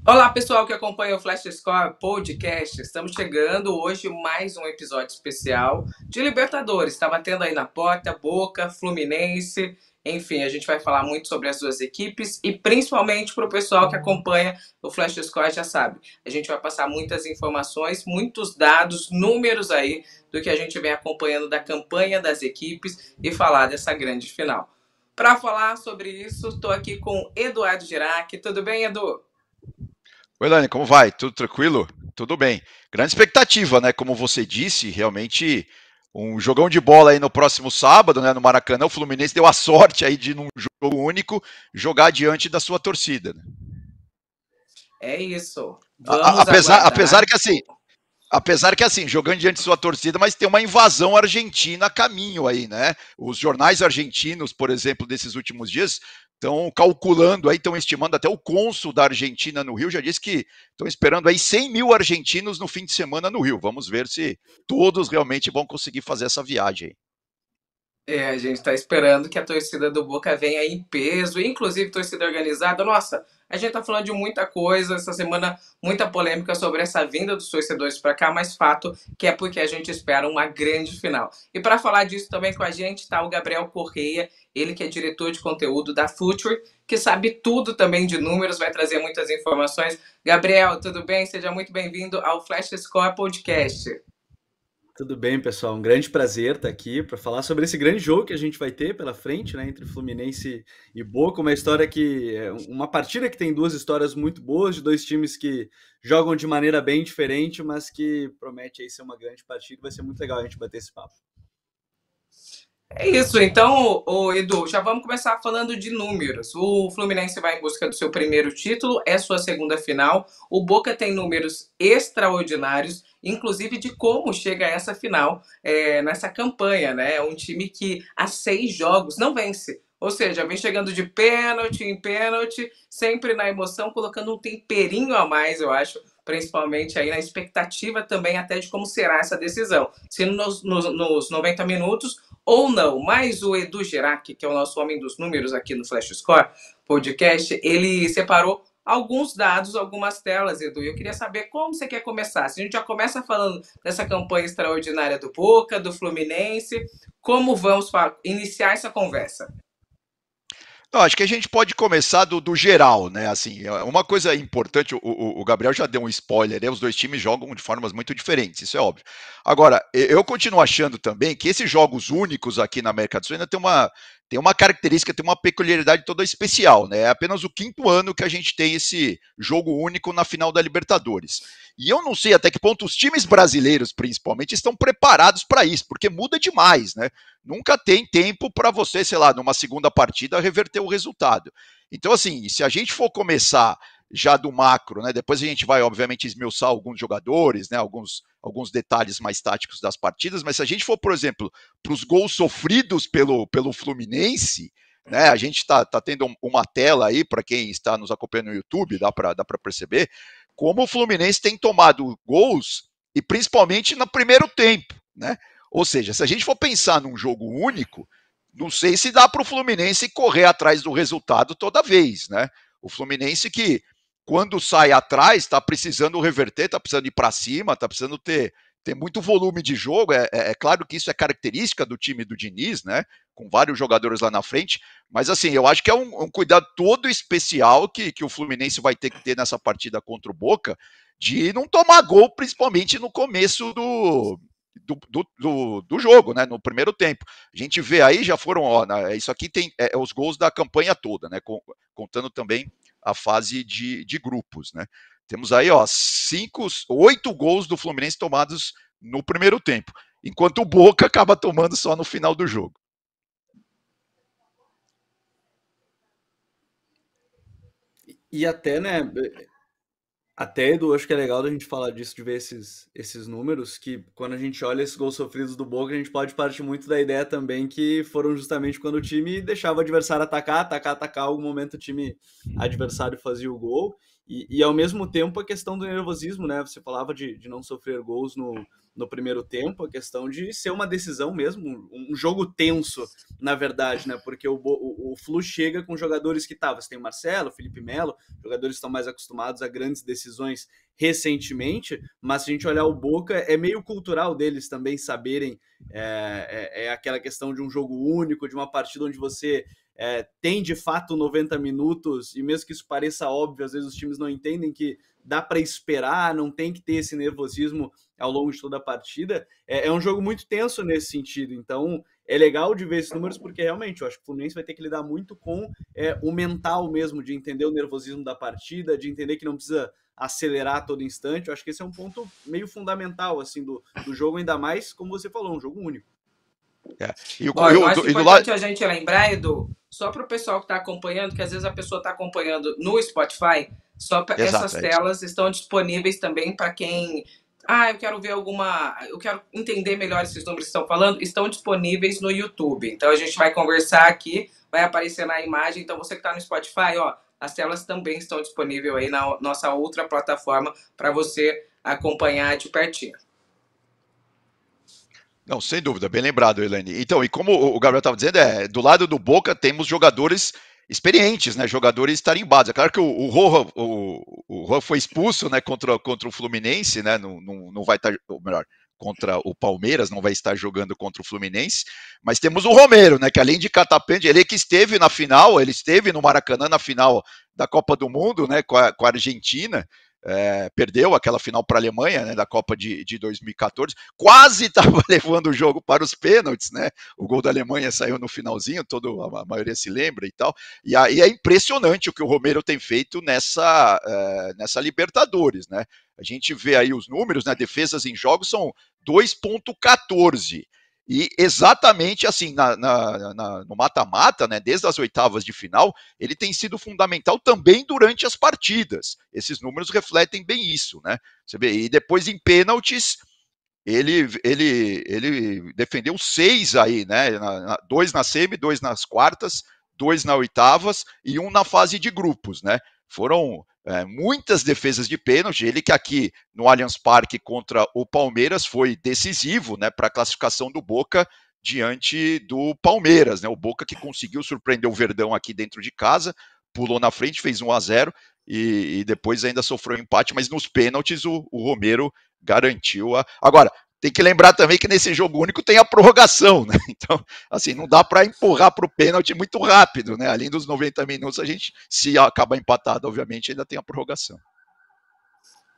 Olá, pessoal que acompanha o Flash Score Podcast. Estamos chegando hoje mais um episódio especial de Libertadores. Está batendo aí na porta, Boca, Fluminense. Enfim, a gente vai falar muito sobre as duas equipes e principalmente para o pessoal que acompanha o Flash Score já sabe. A gente vai passar muitas informações, muitos dados, números aí do que a gente vem acompanhando da campanha das equipes e falar dessa grande final. Para falar sobre isso, estou aqui com Eduardo Girac. Tudo bem, Edu? Oi, Lani, como vai? Tudo tranquilo? Tudo bem. Grande expectativa, né? Como você disse, realmente um jogão de bola aí no próximo sábado, né? No Maracanã, o Fluminense deu a sorte aí de, num jogo único, jogar diante da sua torcida, né? É isso. Vamos Apesar aguardar. que assim, jogando diante de sua torcida, mas tem uma invasão argentina a caminho aí, né? Os jornais argentinos, por exemplo, desses últimos dias, estão calculando aí, estão estimando, até o cônsul da Argentina no Rio já disse que estão esperando aí 100 mil argentinos no fim de semana no Rio. Vamos ver se todos realmente vão conseguir fazer essa viagem. A gente está esperando que a torcida do Boca venha em peso, inclusive torcida organizada. Nossa, a gente está falando de muita coisa essa semana, muita polêmica sobre essa vinda dos torcedores para cá, mas fato que é porque a gente espera uma grande final. E para falar disso também com a gente está o Gabriel Correia, ele que é diretor de conteúdo da Future, que sabe tudo também de números, vai trazer muitas informações. Gabriel, tudo bem? Seja muito bem-vindo ao Flash Score Podcast. Tudo bem, pessoal? Um grande prazer estar aqui para falar sobre esse grande jogo que a gente vai ter pela frente, né, entre Fluminense e Boca, uma partida que tem duas histórias muito boas de dois times que jogam de maneira bem diferente, mas que promete aí ser uma grande partida. Vai ser muito legal a gente bater esse papo. É isso, então, Edu, já vamos começar falando de números. O Fluminense vai em busca do seu primeiro título, é sua segunda final. O Boca tem números extraordinários, inclusive de como chega a essa final nessa campanha, né? É um time que há 6 jogos não vence. Ou seja, vem chegando de pênalti em pênalti, sempre na emoção, colocando um temperinho a mais, eu acho, principalmente aí na expectativa também até de como será essa decisão. Se nos 90 minutos ou não. Mas o Edu Gerac, que é o nosso homem dos números aqui no Flash Score Podcast, ele separou alguns dados, algumas telas, Edu. E eu queria saber como você quer começar. Se a gente já começa falando dessa campanha extraordinária do Boca, do Fluminense, como vamos iniciar essa conversa? Não, acho que a gente pode começar do geral, né? Assim, uma coisa importante, o Gabriel já deu um spoiler, né? Os dois times jogam de formas muito diferentes, isso é óbvio. Agora, eu continuo achando também que esses jogos únicos aqui na América do Sul ainda tem uma característica, tem uma peculiaridade toda especial, né? É apenas o quinto ano que a gente tem esse jogo único na final da Libertadores. E eu não sei até que ponto os times brasileiros, principalmente, estão preparados para isso, porque muda demais, né? Nunca tem tempo para você, sei lá, numa segunda partida, reverter o resultado. Então, assim, se a gente for começar já do macro, né? Depois a gente vai, obviamente, esmiuçar alguns jogadores, né? Alguns detalhes mais táticos das partidas, mas se a gente for, por exemplo, para os gols sofridos pelo Fluminense, né? A gente tá tendo uma tela aí, para quem está nos acompanhando no YouTube, dá para perceber, como o Fluminense tem tomado gols, e principalmente no primeiro tempo, né? Ou seja, se a gente for pensar num jogo único, não sei se dá para o Fluminense correr atrás do resultado toda vez, né? O Fluminense que, quando sai atrás, está precisando reverter, está precisando ir para cima, está precisando ter muito volume de jogo. É claro que isso é característica do time do Diniz, né? Com vários jogadores lá na frente. Mas, assim, eu acho que é um cuidado todo especial que o Fluminense vai ter que ter nessa partida contra o Boca, de não tomar gol, principalmente no começo do jogo, né? No primeiro tempo. A gente vê aí, já foram, ó, isso aqui tem os gols da campanha toda, né? Contando também a fase de grupos, né? Temos aí, ó, 8 gols do Fluminense tomados no primeiro tempo, enquanto o Boca acaba tomando só no final do jogo. E até, né, até, Edu, acho que é legal a gente falar disso, de ver esses números, que quando a gente olha esses gols sofridos do Boca, a gente pode partir muito da ideia também que foram justamente quando o time deixava o adversário atacar, algum momento o time adversário fazia o gol, E ao mesmo tempo a questão do nervosismo, né? Você falava de não sofrer gols no primeiro tempo, a questão de ser uma decisão mesmo, um jogo tenso, na verdade, né? Porque o Flu chega com jogadores que você tem o Marcelo, o Felipe Melo, jogadores que estão mais acostumados a grandes decisões recentemente, mas se a gente olhar o Boca, é meio cultural deles também saberem aquela questão de um jogo único, de uma partida onde você tem de fato 90 minutos, e mesmo que isso pareça óbvio, às vezes os times não entendem que dá para esperar, não tem que ter esse nervosismo ao longo de toda a partida. É um jogo muito tenso nesse sentido, então é legal de ver esses números, porque realmente eu acho que o Fluminense vai ter que lidar muito com o mental mesmo, de entender o nervosismo da partida, de entender que não precisa acelerar a todo instante. Eu acho que esse é um ponto meio fundamental assim do jogo, ainda mais, como você falou, um jogo único. Bom, eu acho importante a gente lembrar, Edu, só para o pessoal que está acompanhando, que às vezes a pessoa está acompanhando no Spotify, essas telas estão disponíveis também para quem... eu quero ver eu quero entender melhor esses números que estão falando, estão disponíveis no YouTube. Então a gente vai conversar aqui, vai aparecer na imagem. Então você que está no Spotify, as telas também estão disponíveis aí na nossa outra plataforma para você acompanhar de pertinho. Não, sem dúvida, bem lembrado, Elaine. Então, e como o Gabriel estava dizendo, do lado do Boca temos jogadores experientes, né? Jogadores tarimbados. É claro que o Roja foi expulso, né? Contra o Fluminense, né? Não vai estar, ou melhor, contra o Palmeiras, não vai estar jogando contra o Fluminense. Mas temos o Romero, né? Que além de catapente, ele que esteve na final, ele esteve no Maracanã na final da Copa do Mundo, né? Com a Argentina. Perdeu aquela final para a Alemanha, né, da Copa de 2014, quase estava levando o jogo para os pênaltis, né? O gol da Alemanha saiu no finalzinho, a maioria se lembra e tal. E aí é impressionante o que o Romero tem feito nessa Libertadores, né? A gente vê aí os números, né? Defesas em jogos são 2,14. E exatamente assim, no mata-mata, né, desde as oitavas de final, ele tem sido fundamental também durante as partidas. Esses números refletem bem isso, né? Você vê, e depois em pênaltis, ele defendeu 6 aí, né? 2 na semi, 2 nas quartas, 2 nas oitavas e 1 na fase de grupos, né? Foram muitas defesas de pênalti. Ele que aqui no Allianz Parque contra o Palmeiras foi decisivo, né, para a classificação do Boca diante do Palmeiras, né? O Boca que conseguiu surpreender o Verdão aqui dentro de casa, pulou na frente, fez 1-0 e depois ainda sofreu um empate, mas nos pênaltis o Romero garantiu Agora, tem que lembrar também que nesse jogo único tem a prorrogação, né? Então, assim, não dá para empurrar para o pênalti muito rápido, né? Além dos 90 minutos, a gente, se acaba empatado, obviamente, ainda tem a prorrogação.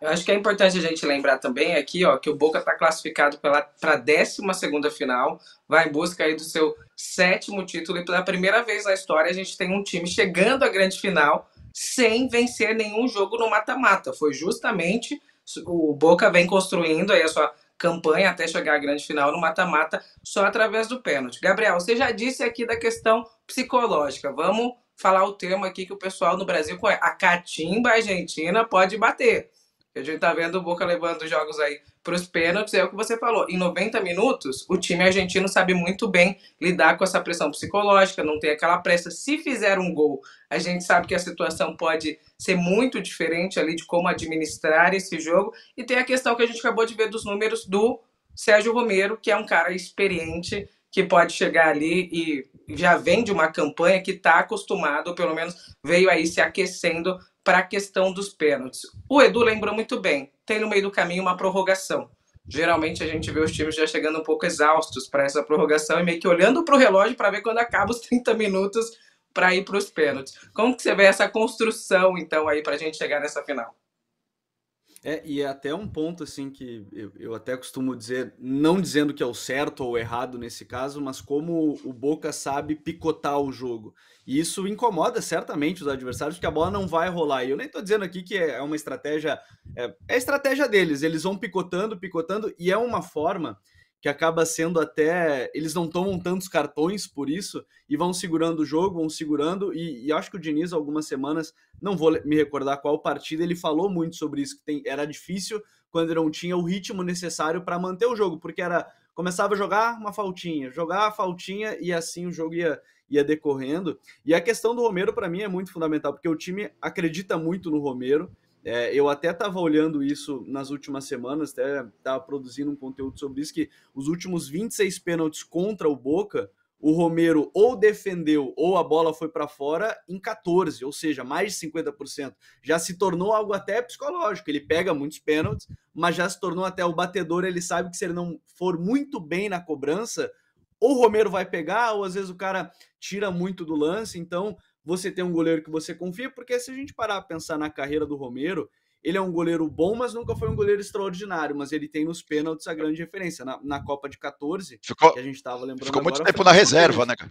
Eu acho que é importante a gente lembrar também aqui, que o Boca está classificado para a 12ª final, vai em busca aí do seu 7º título, e pela primeira vez na história a gente tem um time chegando à grande final sem vencer nenhum jogo no mata-mata. Foi justamente o Boca vem construindo aí a sua campanha até chegar à grande final no mata-mata só através do pênalti. Gabriel, você já disse aqui da questão psicológica. Vamos falar o termo aqui que o pessoal no Brasil conhece. A catimba argentina pode bater. A gente tá vendo o Boca levando os jogos aí para os pênaltis, é o que você falou. Em 90 minutos, o time argentino sabe muito bem lidar com essa pressão psicológica, não tem aquela pressa. Se fizer um gol, a gente sabe que a situação pode ser muito diferente ali de como administrar esse jogo. E tem a questão que a gente acabou de ver dos números do Sérgio Romero, que é um cara experiente, que pode chegar ali e já vem de uma campanha que está acostumado, ou pelo menos veio aí se aquecendo para a questão dos pênaltis. O Edu lembrou muito bem, tem no meio do caminho uma prorrogação. Geralmente a gente vê os times já chegando um pouco exaustos para essa prorrogação e meio que olhando para o relógio para ver quando acaba os 30 minutos para ir para os pênaltis. Como que você vê essa construção, então, aí para a gente chegar nessa final? E é até um ponto assim que eu até costumo dizer, não dizendo que é o certo ou errado nesse caso, mas como o Boca sabe picotar o jogo. E isso incomoda certamente os adversários, porque a bola não vai rolar. E eu nem tô dizendo aqui que é uma estratégia, é a estratégia deles, eles vão picotando, e é uma forma que acaba sendo até... Eles não tomam tantos cartões por isso, e vão segurando o jogo, vão segurando, e acho que o Diniz, algumas semanas, não vou me recordar qual partida, ele falou muito sobre isso, que era difícil quando não tinha o ritmo necessário para manter o jogo, porque começava a jogar a faltinha, e assim o jogo ia decorrendo. E a questão do Romero, para mim, é muito fundamental, porque o time acredita muito no Romero, Eu até estava olhando isso nas últimas semanas, até estava produzindo um conteúdo sobre isso, que os últimos 26 pênaltis contra o Boca, o Romero ou defendeu ou a bola foi para fora em 14, ou seja, mais de 50%. Já se tornou algo até psicológico. Ele pega muitos pênaltis, mas já se tornou até o batedor. Ele sabe que se ele não for muito bem na cobrança, ou o Romero vai pegar, ou às vezes o cara tira muito do lance. Então você tem um goleiro que você confia, porque se a gente parar a pensar na carreira do Romero, ele é um goleiro bom, mas nunca foi um goleiro extraordinário, mas ele tem nos pênaltis a grande referência. Na Copa de 14, que a gente estava lembrando ficou agora... muito tempo na reserva, né, cara?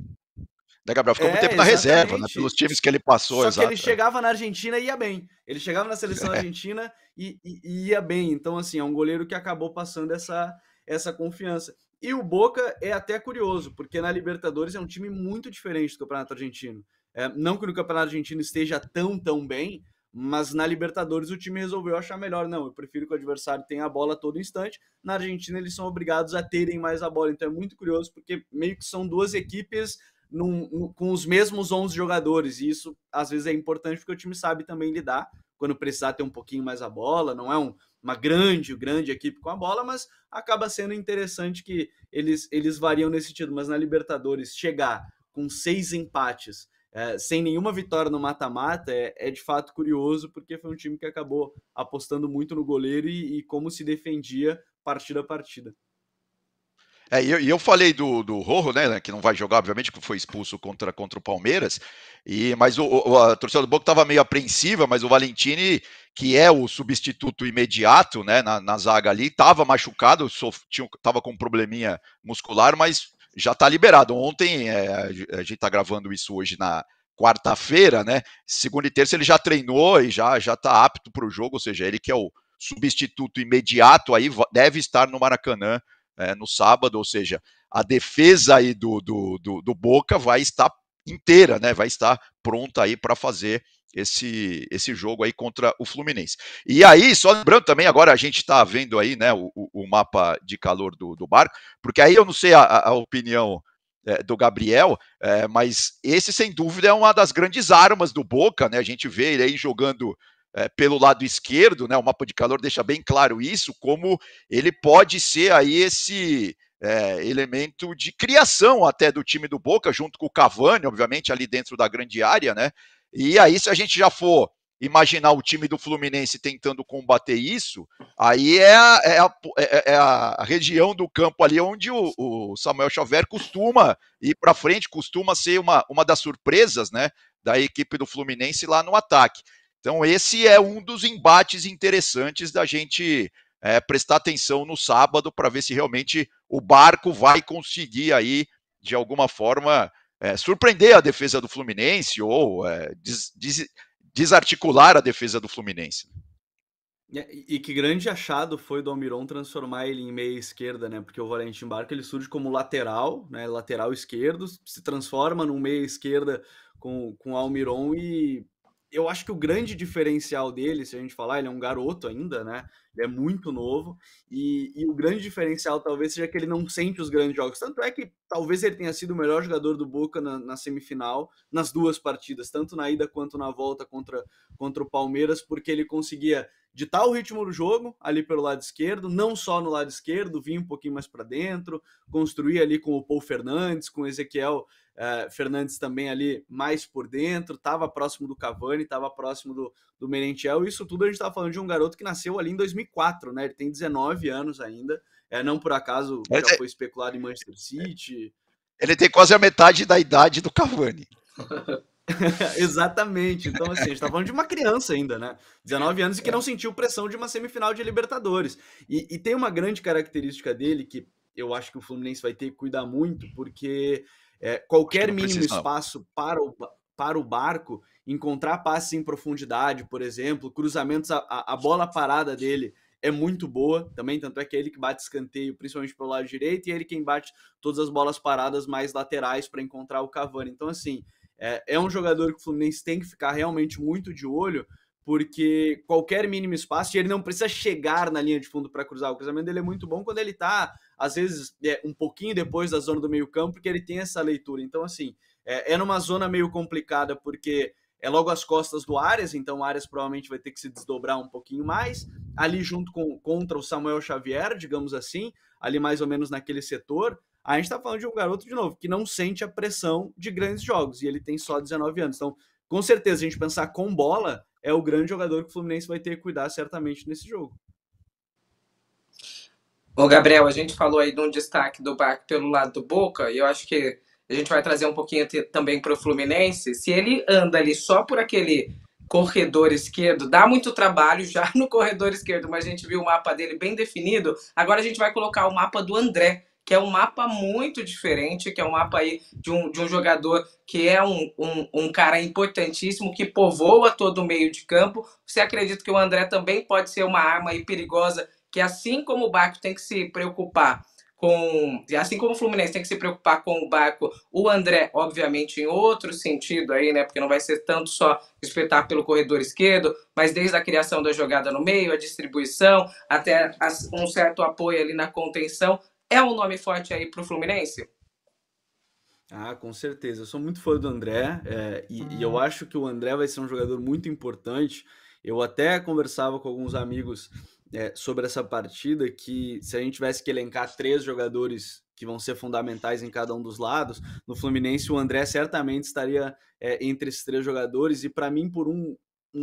Gabriel? Ficou muito tempo na reserva, né? Pelos times que ele passou, Só que ele chegava na Argentina e ia bem. Ele chegava na seleção argentina e ia bem. Então, assim, é um goleiro que acabou passando essa confiança. E o Boca é até curioso, porque na Libertadores é um time muito diferente do Campeonato Argentino. Não que no Campeonato Argentino esteja tão bem, mas na Libertadores o time resolveu achar melhor. Não, eu prefiro que o adversário tenha a bola a todo instante. Na Argentina eles são obrigados a terem mais a bola. Então é muito curioso, porque meio que são duas equipes com os mesmos 11 jogadores, e isso às vezes é importante porque o time sabe também lidar quando precisar ter um pouquinho mais a bola. Não é uma grande equipe com a bola, mas acaba sendo interessante que eles variam nesse sentido. Mas na Libertadores chegar com 6 empates sem nenhuma vitória no mata-mata é de fato curioso, porque foi um time que acabou apostando muito no goleiro e como se defendia partida a partida. E eu falei do Rojo, né, que não vai jogar, obviamente, que foi expulso contra o Palmeiras, mas a torcida do Boca estava meio apreensiva, mas o Valentini, que é o substituto imediato, né, na zaga ali, estava machucado, estava com um probleminha muscular, mas já está liberado. Ontem, a gente está gravando isso hoje na quarta-feira, né, segunda e terça ele já treinou e já está apto para o jogo, ou seja, ele que é o substituto imediato, aí deve estar no Maracanã no sábado, ou seja, a defesa aí do Boca vai estar inteira, né? Vai estar pronta aí para fazer esse jogo aí contra o Fluminense. E aí, só lembrando também, agora a gente está vendo aí, né, o mapa de calor do barco, porque aí eu não sei a opinião do Gabriel, mas esse sem dúvida é uma das grandes armas do Boca, né? A gente vê ele aí jogando pelo lado esquerdo, né? O mapa de calor deixa bem claro isso, como ele pode ser aí esse elemento de criação até do time do Boca, junto com o Cavani, obviamente, ali dentro da grande área, né? E aí, se a gente já for imaginar o time do Fluminense tentando combater isso, aí é a região do campo ali onde o Samuel Xavier costuma ir para frente, costuma ser uma das surpresas, né, da equipe do Fluminense lá no ataque. Então, esse é um dos embates interessantes da gente prestar atenção no sábado para ver se realmente o Barco vai conseguir aí, de alguma forma, surpreender a defesa do Fluminense ou desarticular a defesa do Fluminense. E que grande achado foi do Almiron transformar ele em meia esquerda, né? Porque o Valentim Barco ele surge como lateral, né? Lateral esquerdo, se transforma num meia esquerda com o Almiron, e eu acho que o grande diferencial dele, se a gente falar, ele é um garoto ainda, né? Ele é muito novo, e o grande diferencial talvez seja que ele não sente os grandes jogos. Tanto é que talvez ele tenha sido o melhor jogador do Boca na semifinal, nas duas partidas, tanto na ida quanto na volta contra o Palmeiras, porque ele conseguia ditar o ritmo do jogo ali pelo lado esquerdo, não só no lado esquerdo, vir um pouquinho mais para dentro, construir ali com o Paul Fernandes, com o Ezequiel Fernandes também ali mais por dentro, estava próximo do Cavani, estava próximo do Merentiel. Isso tudo a gente estava falando de um garoto que nasceu ali em 2004, né? Ele tem 19 anos ainda, não por acaso já foi especulado em Manchester City. Ele tem quase a metade da idade do Cavani. Exatamente. Então, assim, a gente tá falando de uma criança ainda, né? 19 anos e que não sentiu pressão de uma semifinal de Libertadores. E tem uma grande característica dele que eu acho que o Fluminense vai ter que cuidar muito, porque qualquer mínimo espaço para o Barco encontrar passes em profundidade, por exemplo, cruzamentos, a bola parada dele é muito boa também, tanto é que é ele que bate escanteio, principalmente pelo lado direito, e é ele quem bate todas as bolas paradas mais laterais para encontrar o Cavani. Então, assim, é um jogador que o Fluminense tem que ficar realmente muito de olho, porque qualquer mínimo espaço, e ele não precisa chegar na linha de fundo para cruzar. O cruzamento dele é muito bom quando ele está, às vezes, um pouquinho depois da zona do meio campo, porque ele tem essa leitura. Então, assim, é numa zona meio complicada, porque é logo às costas do Arias, então o Arias provavelmente vai ter que se desdobrar um pouquinho mais, ali junto contra o Samuel Xavier, digamos assim, ali mais ou menos naquele setor. A gente está falando de um garoto, de novo, que não sente a pressão de grandes jogos, e ele tem só 19 anos. Então, com certeza, a gente pensar com bola, é o grande jogador que o Fluminense vai ter que cuidar certamente nesse jogo. Ô, Gabriel, a gente falou aí de um destaque do Bach pelo lado do Boca, e eu acho que a gente vai trazer um pouquinho também para o Fluminense. Se ele anda ali só por aquele corredor esquerdo, dá muito trabalho já no corredor esquerdo, mas a gente viu o mapa dele bem definido. Agora a gente vai colocar o mapa do André, que é um mapa muito diferente, que é um mapa aí de um jogador que é um cara importantíssimo, que povoa todo o meio de campo. Você acredita que o André também pode ser uma arma aí perigosa, que assim como o Barco tem que se preocupar com, assim como o Fluminense tem que se preocupar com o Barco, o André, obviamente, em outro sentido aí, né? Porque não vai ser tanto só espetar pelo corredor esquerdo, mas desde a criação da jogada no meio, a distribuição, até um certo apoio ali na contenção. É um nome forte aí pro Fluminense? Ah, com certeza. Eu sou muito fã do André, e eu acho que o André vai ser um jogador muito importante. Eu até conversava com alguns amigos sobre essa partida, que se a gente tivesse que elencar 3 jogadores que vão ser fundamentais em cada um dos lados, no Fluminense o André certamente estaria entre esses 3 jogadores, e para mim por um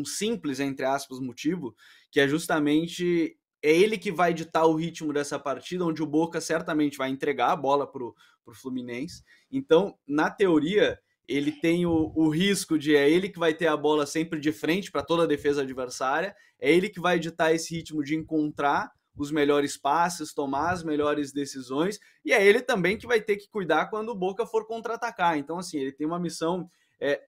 simples, entre aspas, motivo, que é justamente ele que vai ditar o ritmo dessa partida, onde o Boca certamente vai entregar a bola pro Fluminense. Então, na teoria, ele tem o risco de ele que vai ter a bola sempre de frente para toda a defesa adversária, é ele que vai ditar esse ritmo de encontrar os melhores passes, tomar as melhores decisões, e é ele também que vai ter que cuidar quando o Boca for contra-atacar. Então, assim, ele tem uma missão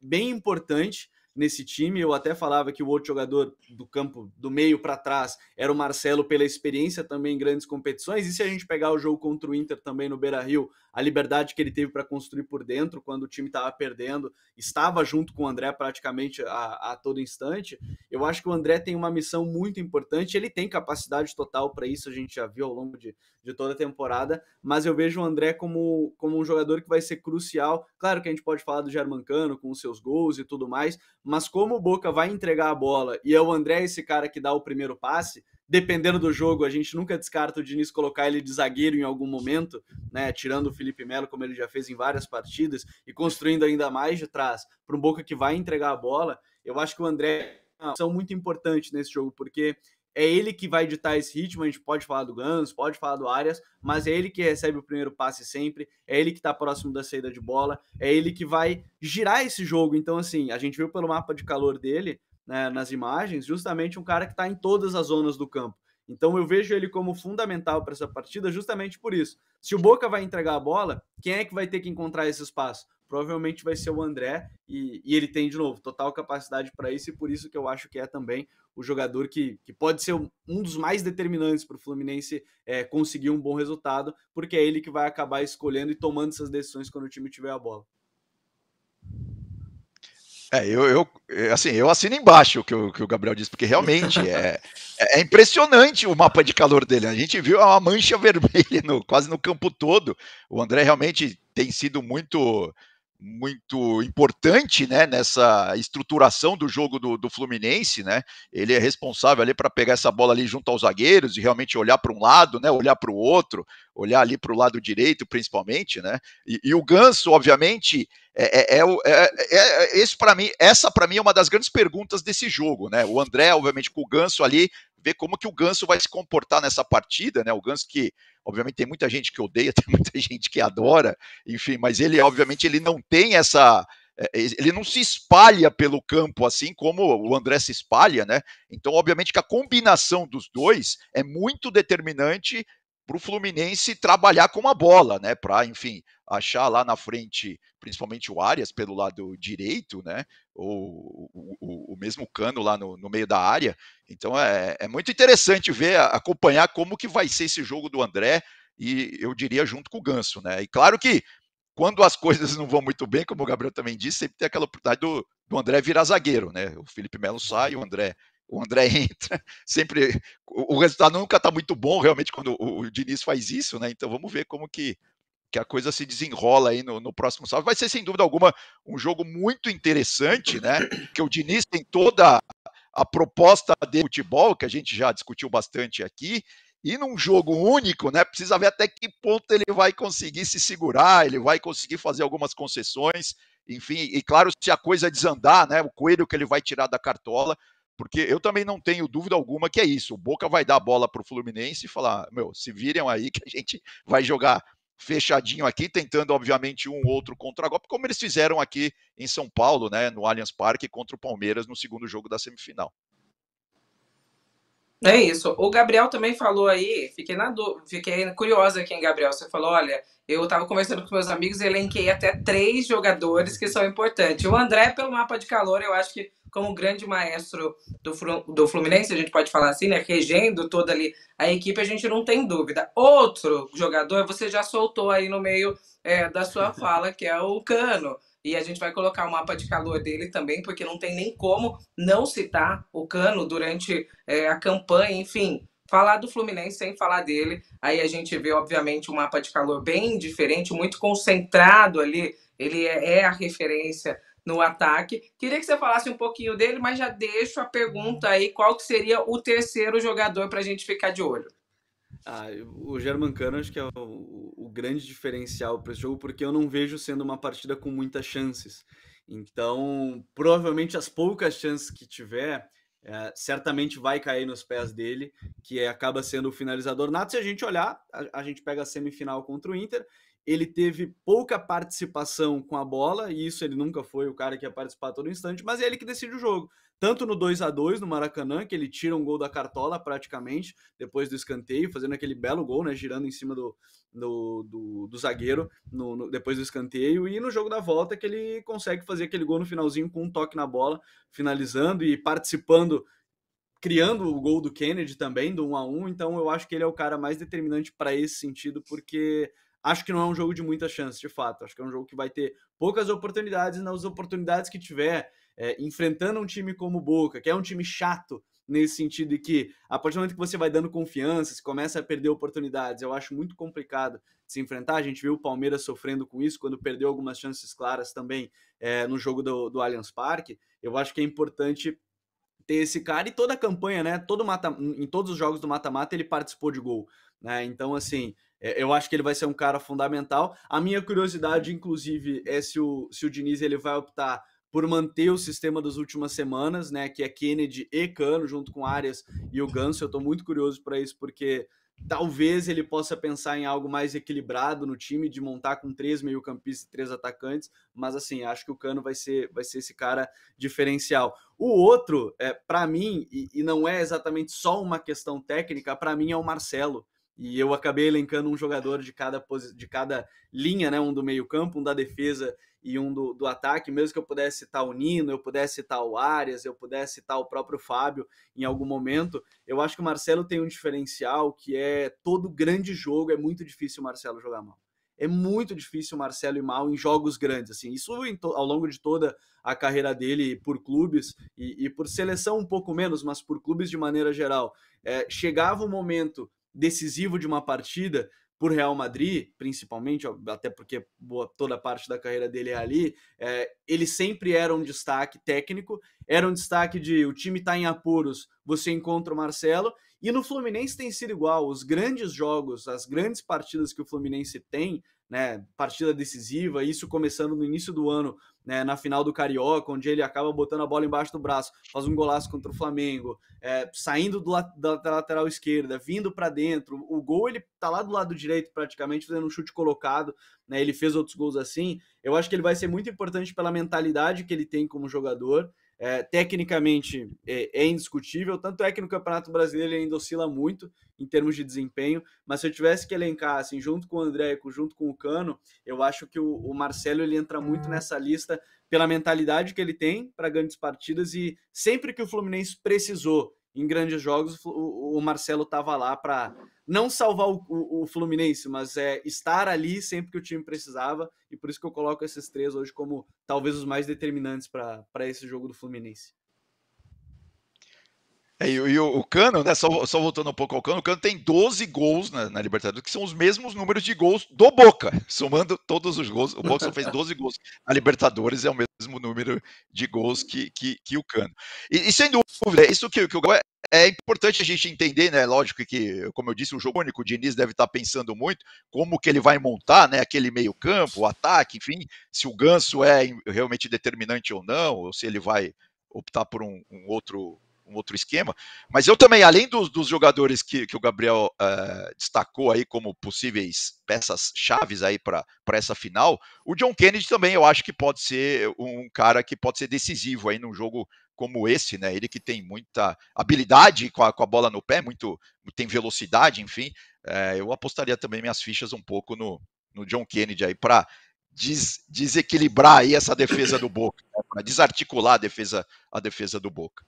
bem importante nesse time. Eu até falava que o outro jogador do campo, do meio para trás, era o Marcelo, pela experiência também em grandes competições. E se a gente pegar o jogo contra o Inter também no Beira-Rio, a liberdade que ele teve para construir por dentro, quando o time estava perdendo, estava junto com o André praticamente a todo instante. Eu acho que o André tem uma missão muito importante, ele tem capacidade total para isso, a gente já viu ao longo de toda a temporada, mas eu vejo o André como um jogador que vai ser crucial. Claro que a gente pode falar do Germancano com os seus gols e tudo mais, mas como o Boca vai entregar a bola e é o André esse cara que dá o primeiro passe, dependendo do jogo, a gente nunca descarta o Diniz colocar ele de zagueiro em algum momento, né, tirando o Felipe Melo, como ele já fez em várias partidas, e construindo ainda mais de trás para um Boca que vai entregar a bola. Eu acho que o André é uma opção muito importante nesse jogo, porque é ele que vai ditar esse ritmo. A gente pode falar do Ganso, pode falar do Arias, mas é ele que recebe o primeiro passe sempre, é ele que está próximo da saída de bola, é ele que vai girar esse jogo. Então, assim, a gente viu pelo mapa de calor dele, né, nas imagens, justamente um cara que está em todas as zonas do campo. Então eu vejo ele como fundamental para essa partida justamente por isso. Se o Boca vai entregar a bola, quem é que vai ter que encontrar esse espaço? Provavelmente vai ser o André, e ele tem, de novo, total capacidade para isso, e por isso que eu acho que é também o jogador que pode ser um dos mais determinantes para o Fluminense conseguir um bom resultado, porque é ele que vai acabar escolhendo e tomando essas decisões quando o time tiver a bola. Assim, eu assino embaixo o que o Gabriel disse, porque realmente é impressionante o mapa de calor dele. A gente viu uma mancha vermelha quase no campo todo. O André realmente tem sido muito importante, né, nessa estruturação do jogo do Fluminense, né? Ele é responsável ali para pegar essa bola ali junto aos zagueiros e realmente olhar para um lado, né, olhar para o outro, olhar ali para o lado direito, principalmente, né? E o Ganso, obviamente, essa para mim é uma das grandes perguntas desse jogo, né? O André, obviamente, com o Ganso ali, ver como que o Ganso vai se comportar nessa partida, né? O Ganso que, obviamente, tem muita gente que odeia, tem muita gente que adora, enfim, mas ele, obviamente, ele não tem ele não se espalha pelo campo assim como o André se espalha, né? Então, obviamente, que a combinação dos dois é muito determinante para o Fluminense trabalhar com a bola, né? Para, enfim, achar lá na frente, principalmente o Arias pelo lado direito, né? Ou o mesmo Cano lá no meio da área. Então é muito interessante ver, acompanhar como que vai ser esse jogo do André, e eu diria junto com o Ganso, né? E claro que quando as coisas não vão muito bem, como o Gabriel também disse, sempre tem aquela oportunidade do André virar zagueiro, né? O Felipe Melo sai, o André entra, sempre o resultado nunca está muito bom realmente quando o Diniz faz isso, né? Então vamos ver como que que a coisa se desenrola aí no próximo sábado. Vai ser, sem dúvida alguma, um jogo muito interessante, né? Que o Diniz tem toda a proposta de futebol, que a gente já discutiu bastante aqui, e num jogo único, né? Precisa ver até que ponto ele vai conseguir se segurar, ele vai conseguir fazer algumas concessões, enfim, e claro, se a coisa desandar, né? O coelho que ele vai tirar da cartola, porque eu também não tenho dúvida alguma que é isso. O Boca vai dar a bola para o Fluminense e falar: meu, se virem aí que a gente vai jogar fechadinho aqui, tentando, obviamente, um ou outro contra-golpe, como eles fizeram aqui em São Paulo, né, no Allianz Parque, contra o Palmeiras no segundo jogo da semifinal. É isso. O Gabriel também falou aí, fiquei curiosa aqui, hein, Gabriel. Você falou, olha, eu estava conversando com meus amigos e elenquei até 3 jogadores que são importantes. O André, pelo mapa de calor, eu acho que como grande maestro do Fluminense, a gente pode falar assim, né, regendo toda ali a equipe, a gente não tem dúvida. Outro jogador, você já soltou aí no meio da sua fala, que é o Cano. E a gente vai colocar o mapa de calor dele também, porque não tem nem como não citar o Cano durante a campanha, enfim. Falar do Fluminense sem falar dele, aí a gente vê, obviamente, um mapa de calor bem diferente, muito concentrado ali. Ele é a referência no ataque. Queria que você falasse um pouquinho dele, mas já deixo a pergunta aí: qual que seria o terceiro jogador para a gente ficar de olho? O Germancano acho que é o grande diferencial para esse jogo, porque eu não vejo sendo uma partida com muitas chances. Então, provavelmente as poucas chances que tiver, certamente vai cair nos pés dele, que acaba sendo o finalizador nato. Se a gente olhar, a gente pega a semifinal contra o Inter, ele teve pouca participação com a bola, e isso ele nunca foi o cara que ia participar a todo instante, mas é ele que decide o jogo. Tanto no 2-2 no Maracanã, que ele tira um gol da cartola praticamente, depois do escanteio, fazendo aquele belo gol, né, girando em cima do zagueiro depois do escanteio, e no jogo da volta que ele consegue fazer aquele gol no finalzinho com um toque na bola, finalizando e participando, criando o gol do Kennedy também, do 1-1. Então eu acho que ele é o cara mais determinante para esse sentido, porque acho que não é um jogo de muita chance, de fato. Acho que é um jogo que vai ter poucas oportunidades, e nas oportunidades que tiver, enfrentando um time como o Boca, que é um time chato nesse sentido, e que a partir do momento que você vai dando confiança, se começa a perder oportunidades, eu acho muito complicado de se enfrentar. A gente viu o Palmeiras sofrendo com isso quando perdeu algumas chances claras também no jogo do Allianz Parque. Eu acho que é importante ter esse cara, e toda a campanha, né? Em todos os jogos do mata-mata ele participou de gol, né? Então, assim, eu acho que ele vai ser um cara fundamental. A minha curiosidade, inclusive, é se o Diniz ele vai optar por manter o sistema das últimas semanas, né? Que é Kennedy e Cano, junto com Arias e o Ganso. Eu tô muito curioso para isso, porque talvez ele possa pensar em algo mais equilibrado no time, de montar com 3 meio-campistas e 3 atacantes, mas assim, acho que o Cano vai ser esse cara diferencial. O outro, para mim, e não é exatamente só uma questão técnica, para mim é o Marcelo. E eu acabei elencando um jogador de cada linha, né? Um do meio-campo, um da defesa e um do ataque. Mesmo que eu pudesse citar o Nino, eu pudesse citar o Arias, eu pudesse citar o próprio Fábio em algum momento, eu acho que o Marcelo tem um diferencial que é todo grande jogo, é muito difícil o Marcelo jogar mal. É muito difícil o Marcelo ir mal em jogos grandes, assim. Isso ao longo de toda a carreira dele por clubes e por seleção um pouco menos, mas por clubes de maneira geral. Chegava o momento decisivo de uma partida, por Real Madrid, principalmente, até porque toda parte da carreira dele é ali, ele sempre era um destaque técnico, era um destaque de o time tá em apuros, você encontra o Marcelo, e no Fluminense tem sido igual. Os grandes jogos, as grandes partidas que o Fluminense tem, né, partida decisiva, isso começando no início do ano, né, na final do Carioca, onde ele acaba botando a bola embaixo do braço, faz um golaço contra o Flamengo, saindo da lateral esquerda, vindo para dentro, o gol ele tá lá do lado direito praticamente, fazendo um chute colocado, né, ele fez outros gols assim. Eu acho que ele vai ser muito importante pela mentalidade que ele tem como jogador. Tecnicamente é indiscutível, tanto é que no Campeonato Brasileiro ele ainda oscila muito em termos de desempenho, mas se eu tivesse que elencar, assim, junto com o André, junto com o Cano, eu acho que o Marcelo ele entra muito nessa lista pela mentalidade que ele tem para grandes partidas, e sempre que o Fluminense precisou em grandes jogos, o Marcelo estava lá para não salvar o Fluminense, mas estar ali sempre que o time precisava, e por isso que eu coloco esses 3 hoje como talvez os mais determinantes para esse jogo do Fluminense. E o Cano, né? Só voltando um pouco ao Cano, o Cano tem 12 gols na Libertadores, que são os mesmos números de gols do Boca. Somando todos os gols, o Boca só fez 12 gols na Libertadores, é o mesmo número de gols que o Cano. E sem dúvida, isso que o é importante a gente entender, né? Lógico que, como eu disse, o jogo único, o Diniz deve estar pensando muito como que ele vai montar, né? Aquele meio-campo, o ataque, enfim, se o Ganso é realmente determinante ou não, ou se ele vai optar por um outro esquema. Mas eu também, além dos jogadores que o Gabriel destacou aí como possíveis peças chaves aí para essa final, o John Kennedy também eu acho que pode ser um cara que pode ser decisivo aí num jogo como esse, né? Ele que tem muita habilidade com a bola no pé, tem velocidade, enfim. Eu apostaria também minhas fichas um pouco no John Kennedy aí para desequilibrar aí essa defesa do Boca, né? Para desarticular a defesa do Boca.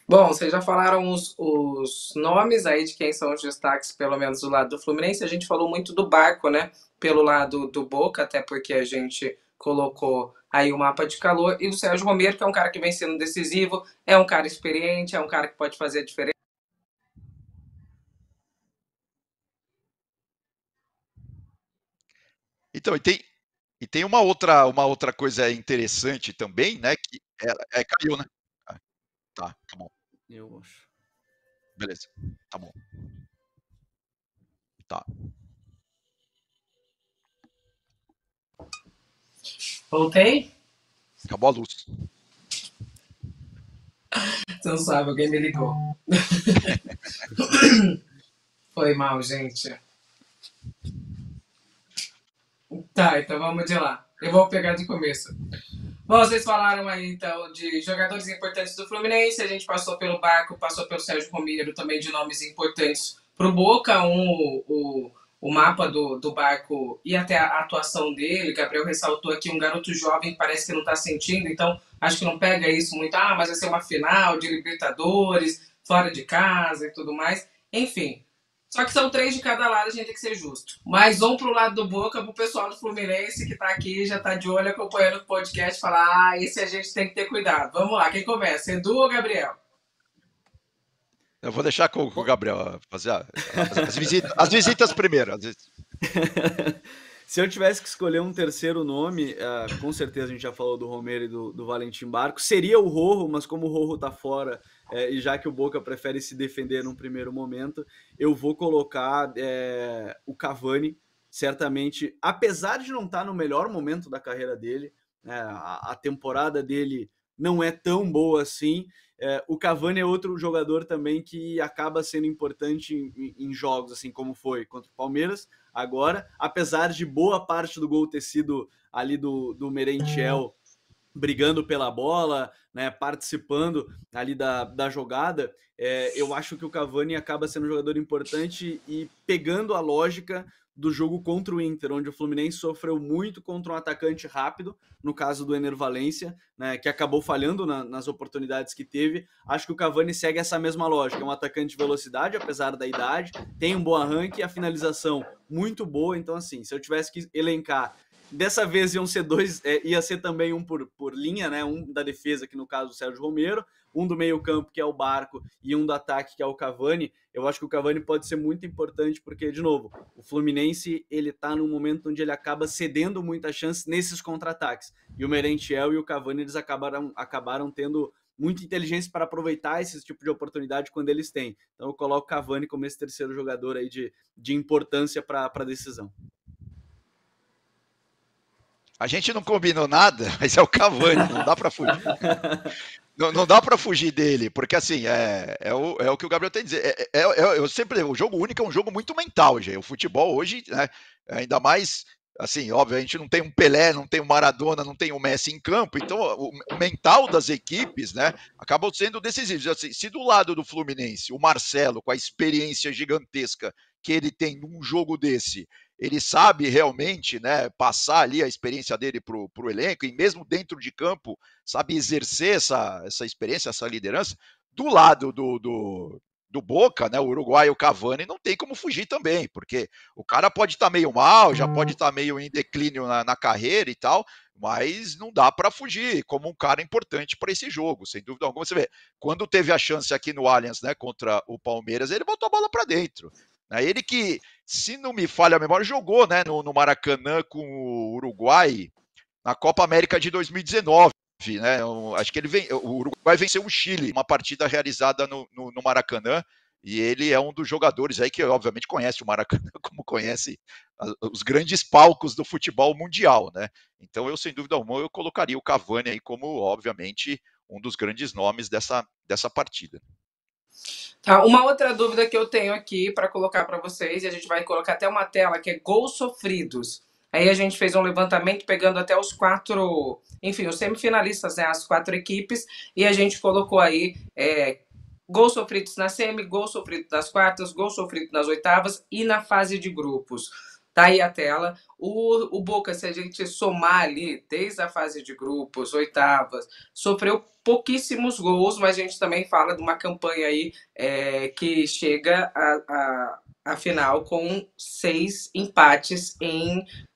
Bom, vocês já falaram os nomes aí de quem são os destaques, pelo menos do lado do Fluminense. A gente falou muito do Barco, né? Pelo lado do Boca, até porque a gente colocou aí o mapa de calor. E do Sérgio Romero, que é um cara que vem sendo decisivo, é um cara experiente, é um cara que pode fazer a diferença. Então, e tem uma outra coisa interessante também, né? Que caiu, né? Ah, tá bom. Eu acho. Beleza, tá bom. Tá. Voltei? Acabou a luz. Você não sabe, alguém me ligou. Foi mal, gente. Tá, então vamos de lá. Eu vou pegar de começo. Bom, vocês falaram aí então de jogadores importantes do Fluminense, a gente passou pelo Barco, passou pelo Sérgio Romero, também de nomes importantes para o Boca, o mapa do Barco e até a atuação dele. Gabriel ressaltou aqui um garoto jovem, parece que não está sentindo, então acho que não pega isso muito. Ah, mas vai ser uma final de Libertadores, fora de casa e tudo mais. Enfim, só que são 3 de cada lado, a gente tem que ser justo. Mais um pro lado do Boca, pro pessoal do Fluminense que tá aqui, já tá de olho acompanhando o podcast, falar, esse a gente tem que ter cuidado. Vamos lá, quem começa? Edu ou Gabriel? Eu vou deixar com o Gabriel fazer as visitas primeiro. Se eu tivesse que escolher um terceiro nome, com certeza a gente já falou do Romero e do Valentim Barco, seria o Rojo, mas como o Rojo tá fora, e já que o Boca prefere se defender num primeiro momento, eu vou colocar o Cavani, certamente, apesar de não estar no melhor momento da carreira dele, a temporada dele não é tão boa assim, o Cavani é outro jogador também que acaba sendo importante em jogos, assim como foi contra o Palmeiras, agora, apesar de boa parte do gol ter sido ali do Merentiel brigando pela bola, né, participando ali da jogada, eu acho que o Cavani acaba sendo um jogador importante e pegando a lógica do jogo contra o Inter, onde o Fluminense sofreu muito contra um atacante rápido, no caso do Ener Valencia, né, que acabou falhando nas oportunidades que teve. Acho que o Cavani segue essa mesma lógica, é um atacante de velocidade, apesar da idade, tem um bom arranque e a finalização muito boa, então assim, se eu tivesse que elencar, dessa vez iam ser dois, ia ser também um por linha, né? Um da defesa, que no caso o Sérgio Romero, um do meio-campo, que é o Barco, e um do ataque, que é o Cavani. Eu acho que o Cavani pode ser muito importante, porque, de novo, o Fluminense ele tá num momento onde ele acaba cedendo muita chance nesses contra-ataques. E o Merentiel e o Cavani eles acabaram tendo muita inteligência para aproveitar esse tipo de oportunidade quando eles têm. Então eu coloco o Cavani como esse terceiro jogador aí de importância para a decisão. A gente não combinou nada, mas é o Cavani, não dá para fugir. Não dá para fugir dele, porque assim, é o que o Gabriel tem a dizer. Eu sempre, o jogo único é um jogo muito mental, gente. O futebol hoje, né, ainda mais, assim, óbvio, a gente não tem um Pelé, não tem um Maradona, não tem um Messi em campo, então o mental das equipes, né, acabam sendo decisivos. Assim, se do lado do Fluminense, o Marcelo, com a experiência gigantesca que ele tem num jogo desse, ele sabe realmente, né, passar ali a experiência dele para o elenco, e mesmo dentro de campo, sabe exercer essa experiência, essa liderança. Do lado do do Boca, né, o uruguaio Cavani, não tem como fugir também, porque o cara pode estar meio mal, já pode estar meio em declínio na carreira e tal, mas não dá para fugir como um cara importante para esse jogo, sem dúvida alguma. Você vê, quando teve a chance aqui no Allianz, né, contra o Palmeiras, ele botou a bola para dentro. Né? Ele que, se não me falha a memória, jogou, né, no Maracanã com o Uruguai na Copa América de 2019. Né? Acho que o Uruguai venceu o Chile, uma partida realizada no Maracanã, e ele é um dos jogadores aí que obviamente conhece o Maracanã, como conhece os grandes palcos do futebol mundial, né? Então eu, sem dúvida alguma, eu colocaria o Cavani aí como, obviamente, um dos grandes nomes dessa partida. Tá, uma outra dúvida que eu tenho aqui para colocar para vocês, e a gente vai colocar até uma tela, que é gols sofridos. Aí a gente fez um levantamento pegando até os 4, enfim, os semifinalistas, né, as 4 equipes, e a gente colocou aí gols sofridos na semi, gols sofridos nas quartas, gols sofridos nas oitavas e na fase de grupos. Tá aí a tela. O Boca, se a gente somar ali, desde a fase de grupos, oitavas, sofreu pouquíssimos gols, mas a gente também fala de uma campanha aí que chega a final com 6 empates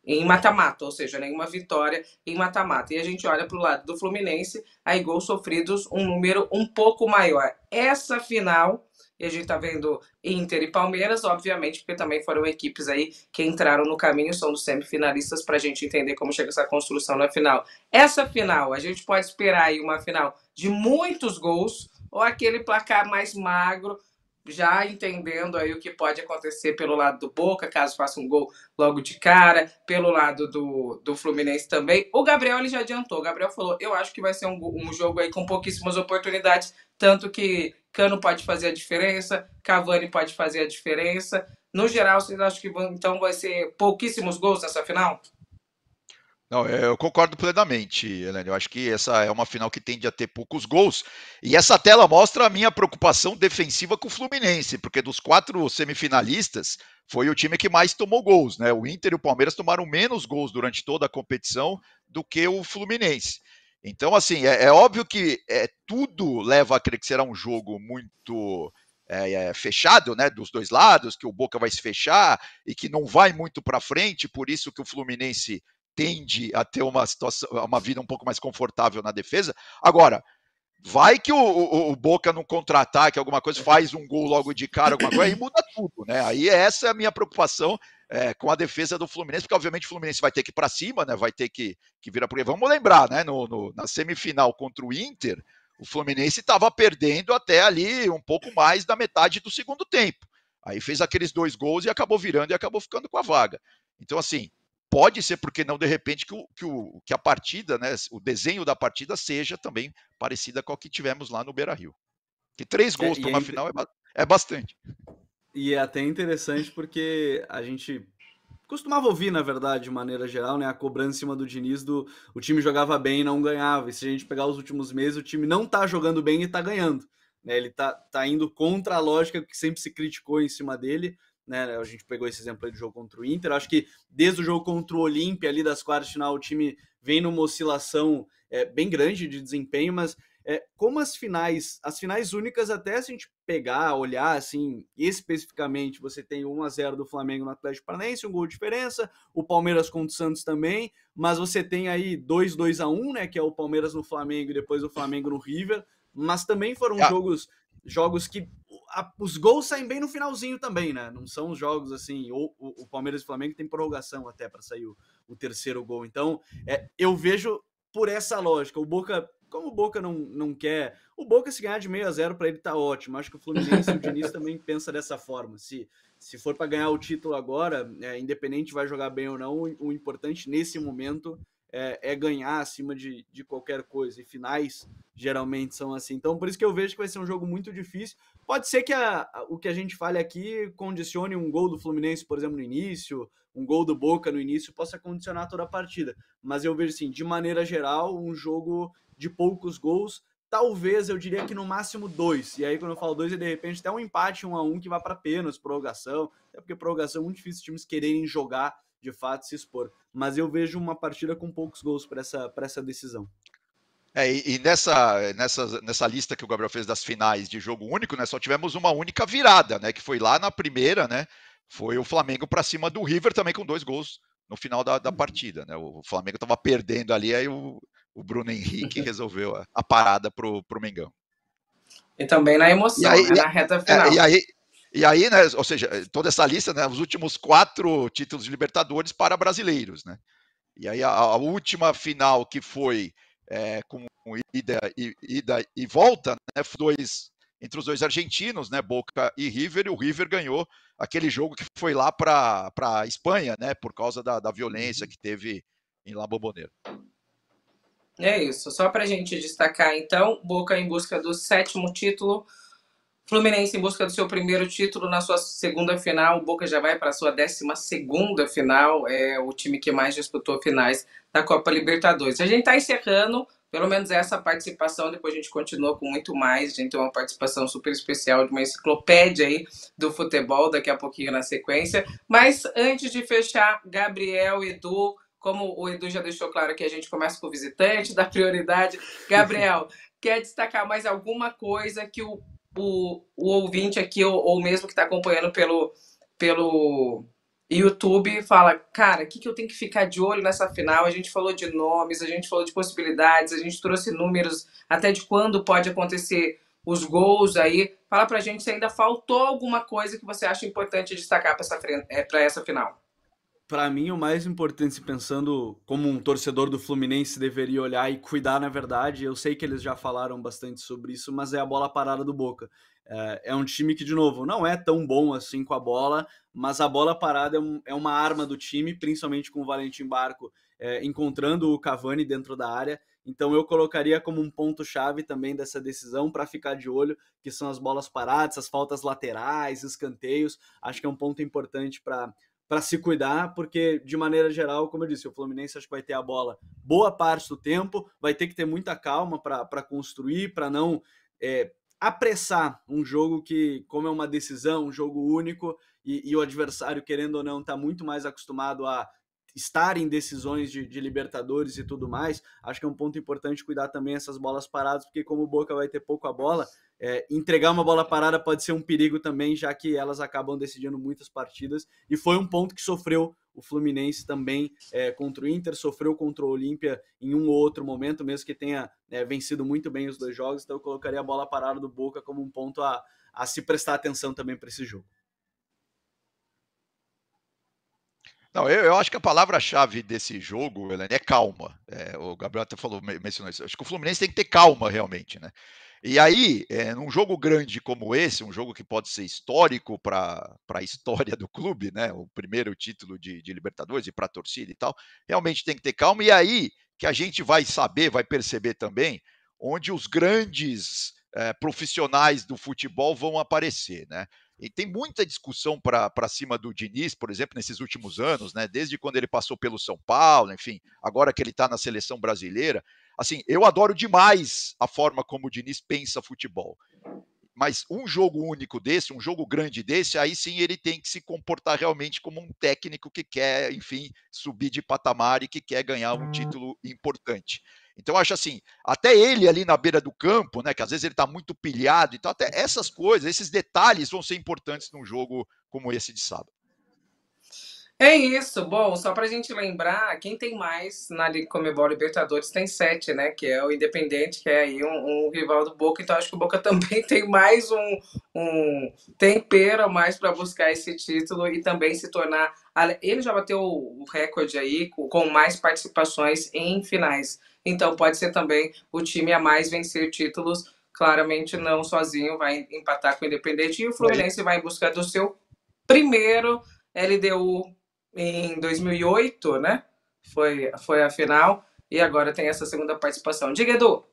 em mata-mata, ou seja, nenhuma vitória em mata-mata. E a gente olha para o lado do Fluminense, aí gols sofridos, um número um pouco maior. Essa final, e a gente está vendo Inter e Palmeiras, obviamente, porque também foram equipes aí que entraram no caminho, são dos semifinalistas, para a gente entender como chega essa construção na final. Essa final, a gente pode esperar aí uma final de muitos gols, ou aquele placar mais magro, já entendendo aí o que pode acontecer pelo lado do Boca, caso faça um gol logo de cara, pelo lado do Fluminense também. O Gabriel, ele já adiantou, o Gabriel falou, eu acho que vai ser um jogo aí com pouquíssimas oportunidades, tanto que Cano pode fazer a diferença, Cavani pode fazer a diferença. No geral, vocês acham que então vai ser pouquíssimos gols nessa final? Não, eu concordo plenamente, Helene. Eu acho que essa é uma final que tende a ter poucos gols. E essa tela mostra a minha preocupação defensiva com o Fluminense, porque dos 4 semifinalistas, foi o time que mais tomou gols, né? O Inter e o Palmeiras tomaram menos gols durante toda a competição do que o Fluminense. Então, assim, é óbvio que tudo leva a crer que será um jogo muito fechado, né, dos dois lados, que o Boca vai se fechar e que não vai muito para frente, por isso que o Fluminense tende a ter uma situação, uma vida um pouco mais confortável na defesa. Agora, vai que o Boca no contra-ataque, alguma coisa, faz um gol logo de cara, alguma coisa, aí muda tudo, né? Aí essa é a minha preocupação com a defesa do Fluminense, porque obviamente o Fluminense vai ter que ir para cima, né? Vai ter que virar, porque vamos lembrar, né? Na semifinal contra o Inter, o Fluminense estava perdendo até ali um pouco mais da metade do segundo tempo. Aí fez aqueles 2 gols e acabou virando e acabou ficando com a vaga. Então, assim, pode ser, porque não, de repente, que a partida, né, o desenho da partida seja também parecida com a que tivemos lá no Beira-Rio. Que 3 gols para uma final é bastante. E é até interessante porque a gente costumava ouvir, na verdade, de maneira geral, né, a cobrança em cima do Diniz o time jogava bem e não ganhava. E se a gente pegar os últimos meses, o time não tá jogando bem e tá ganhando. Né? Ele tá indo contra a lógica que sempre se criticou em cima dele. Né? A gente pegou esse exemplo aí do jogo contra o Inter. Acho que desde o jogo contra o Olímpia, ali das quartas de final, o time vem numa oscilação bem grande de desempenho, mas como as finais únicas, até se a gente pegar, olhar assim, especificamente, você tem 1-0 do Flamengo no Atlético Paranaense, um gol de diferença, o Palmeiras contra o Santos também, mas você tem aí 2-1, né, que é o Palmeiras no Flamengo e depois o Flamengo no River, mas também foram jogos que os gols saem bem no finalzinho também, né? Não são os jogos assim, o Palmeiras e o Flamengo tem prorrogação até para sair o terceiro gol. Então, eu vejo por essa lógica. Como o Boca não quer. O Boca, se ganhar de 6-0, para ele tá ótimo. Acho que o Fluminense e o Diniz também pensa dessa forma. Se for para ganhar o título agora, independente vai jogar bem ou não, o importante nesse momento é ganhar acima de qualquer coisa. E finais geralmente são assim. Então, por isso que eu vejo que vai ser um jogo muito difícil. Pode ser que o que a gente fale aqui condicione um gol do Fluminense, por exemplo, no início, um gol do Boca no início, possa condicionar toda a partida. Mas eu vejo, assim, de maneira geral, um jogo de poucos gols. Talvez, eu diria que no máximo 2. E aí, quando eu falo 2, é de repente até um empate 1-1 que vai para pênaltis, prorrogação. Até porque prorrogação é muito difícil os times quererem jogar, de fato, se expor. Mas eu vejo uma partida com poucos gols para essa decisão. E nessa lista que o Gabriel fez das finais de jogo único, né, só tivemos uma única virada, né, que foi lá na primeira, né, foi o Flamengo para cima do River também com 2 gols no final da partida, né, o Flamengo estava perdendo ali, aí o Bruno Henrique resolveu a parada pro Mengão. E também na E emoção, aí, né? Na reta é, final. e aí, e aí, né, ou seja, toda essa lista, né, os últimos 4 títulos de Libertadores para brasileiros, né? E aí a última final que foi com ida e volta, né, entre os dois argentinos, né, Boca e River, e o River ganhou aquele jogo que foi lá para a Espanha, né, por causa da violência que teve em La Bombonera. É isso. Só pra gente destacar, então, Boca em busca do 7º título, Fluminense em busca do seu primeiro título na sua segunda final. O Boca já vai para a sua 12ª final. É o time que mais disputou finais da Copa Libertadores. A gente está encerrando, pelo menos essa participação. Depois a gente continua com muito mais. A gente tem uma participação super especial de uma enciclopédia aí do futebol, daqui a pouquinho na sequência. Mas antes de fechar, Gabriel, Edu, como o Edu já deixou claro que a gente começa com o visitante, dá prioridade. Gabriel, quer destacar mais alguma coisa que o ouvinte aqui, ou mesmo que está acompanhando pelo YouTube, fala, cara, o que eu tenho que ficar de olho nessa final? A gente falou de nomes, a gente falou de possibilidades, a gente trouxe números até de quando pode acontecer os gols aí. Fala pra gente se ainda faltou alguma coisa que você acha importante destacar para essa final. Para mim, o mais importante, pensando como um torcedor do Fluminense deveria olhar e cuidar, na verdade, eu sei que eles já falaram bastante sobre isso, mas é a bola parada do Boca. É um time que, de novo, não é tão bom assim com a bola, mas a bola parada é uma arma do time, principalmente com o Valentim Barco encontrando o Cavani dentro da área. Então eu colocaria como um ponto-chave também dessa decisão para ficar de olho, que são as bolas paradas, as faltas laterais, escanteios. Acho que é um ponto importante para se cuidar, porque de maneira geral, como eu disse, o Fluminense acho que vai ter a bola boa parte do tempo, vai ter que ter muita calma para construir, para não apressar um jogo que, como é uma decisão, um jogo único, e o adversário, querendo ou não, está muito mais acostumado a estar em decisões de Libertadores e tudo mais. Acho que é um ponto importante cuidar também essas bolas paradas, porque como o Boca vai ter pouco a bola, entregar uma bola parada pode ser um perigo também, já que elas acabam decidindo muitas partidas, e foi um ponto que sofreu o Fluminense também contra o Inter, sofreu contra o Olímpia em um ou outro momento, mesmo que tenha vencido muito bem os 2 jogos. Então eu colocaria a bola parada do Boca como um ponto a se prestar atenção também para esse jogo. Não, eu acho que a palavra-chave desse jogo, Helene, é calma. O Gabriel até mencionou isso. Acho que o Fluminense tem que ter calma realmente, né? E aí, num jogo grande como esse, um jogo que pode ser histórico para a história do clube, né? O primeiro título de Libertadores e para a torcida e tal, realmente tem que ter calma. E aí que a gente vai saber, vai perceber também onde os grandes profissionais do futebol vão aparecer, né? E tem muita discussão para cima do Diniz, por exemplo, nesses últimos anos, né? Desde quando ele passou pelo São Paulo, enfim, agora que ele está na seleção brasileira. Assim, eu adoro demais a forma como o Diniz pensa futebol. Mas um jogo único desse, um jogo grande desse, aí sim ele tem que se comportar realmente como um técnico que quer, enfim, subir de patamar e que quer ganhar um título importante. Então, acho assim, até ele ali na beira do campo, né, que às vezes ele está muito pilhado, então até essas coisas, esses detalhes vão ser importantes num jogo como esse de sábado. É isso. Bom, só pra gente lembrar, quem tem mais na Liga Conmebol Libertadores tem 7, né? Que é o Independente, que é aí um rival do Boca. Então acho que o Boca também tem mais um tempero a mais para buscar esse título e também se tornar. Ele já bateu o recorde aí com mais participações em finais. Então pode ser também o time a mais vencer títulos. Claramente não sozinho, vai empatar com o Independente. E o Fluminense vai em busca do seu primeiro LDU em 2008, né? Foi a final. E agora tem essa segunda participação. Diga, Edu.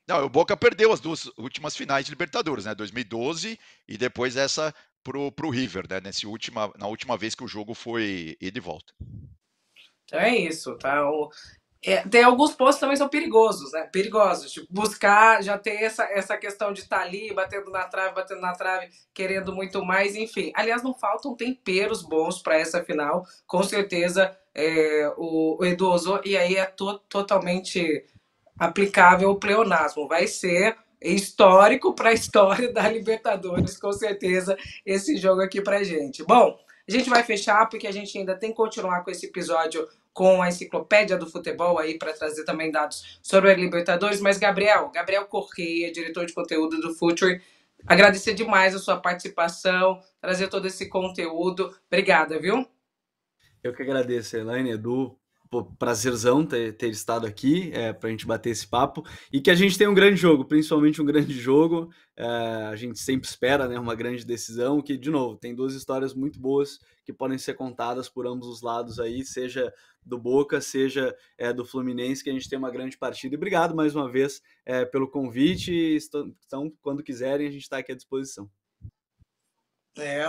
Não, o Boca perdeu as 2 últimas finais de Libertadores, né? 2012 e depois essa pro River, né? Na última vez que o jogo foi ida e volta. Então é isso, tá? Tem alguns postos também são perigosos, né? Perigosos. Tipo, buscar, já ter essa questão de estar ali, batendo na trave, querendo muito mais, enfim. Aliás, não faltam temperos bons para essa final. Com certeza, o Edu usou, e aí é totalmente aplicável ao pleonasmo. Vai ser histórico para a história da Libertadores, com certeza, esse jogo aqui pra gente. Bom, a gente vai fechar porque a gente ainda tem que continuar com esse episódio com a enciclopédia do futebol aí para trazer também dados sobre a Libertadores, mas Gabriel Correia, diretor de conteúdo do Future, agradecer demais a sua participação, trazer todo esse conteúdo. Obrigada, viu? Eu que agradeço, Elaine, Edu. Pô, prazerzão ter estado aqui para a gente bater esse papo e que a gente tenha um grande jogo, principalmente um grande jogo. A gente sempre espera, né, uma grande decisão, que, de novo, tem duas histórias muito boas que podem ser contadas por ambos os lados aí, seja do Boca, seja do Fluminense, que a gente tem uma grande partida. E obrigado mais uma vez pelo convite. Então, quando quiserem, a gente está aqui à disposição.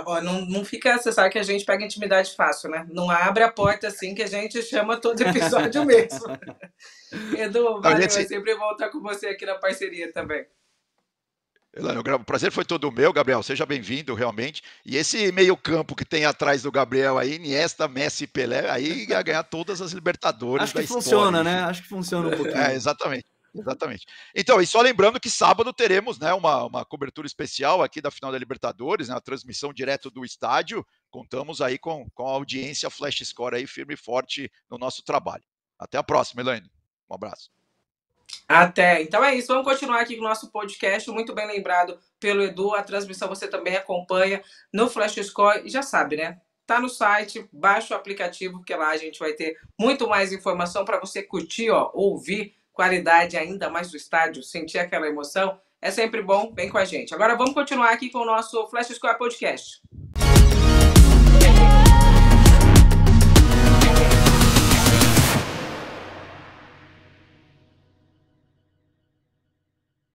Ó, não fica, você sabe que a gente pega intimidade fácil, né? Não abre a porta assim que a gente chama todo episódio mesmo. Edu, valeu, é sempre bom estar com você aqui na parceria também. O prazer foi todo meu, Gabriel, seja bem-vindo realmente. E esse meio campo que tem atrás do Gabriel aí, Iniesta, Messi e Pelé, aí ia ganhar todas as Libertadores. Acho que funciona, né? Acho que funciona um pouquinho. Exatamente. Exatamente. Então, e só lembrando que sábado teremos, né, uma cobertura especial aqui da final da Libertadores, né, a transmissão direto do estádio. Contamos aí com a audiência Flash Score aí firme e forte no nosso trabalho. Até a próxima, Elaine. Um abraço. Até. Então é isso. Vamos continuar aqui com o nosso podcast, muito bem lembrado pelo Edu. A transmissão você também acompanha no Flash Score. E já sabe, né? Tá no site, baixa o aplicativo, porque lá a gente vai ter muito mais informação para você curtir, ó, ouvir qualidade ainda mais do estádio, sentir aquela emoção. É sempre bom, vem com a gente. Agora vamos continuar aqui com o nosso Flash Score Podcast.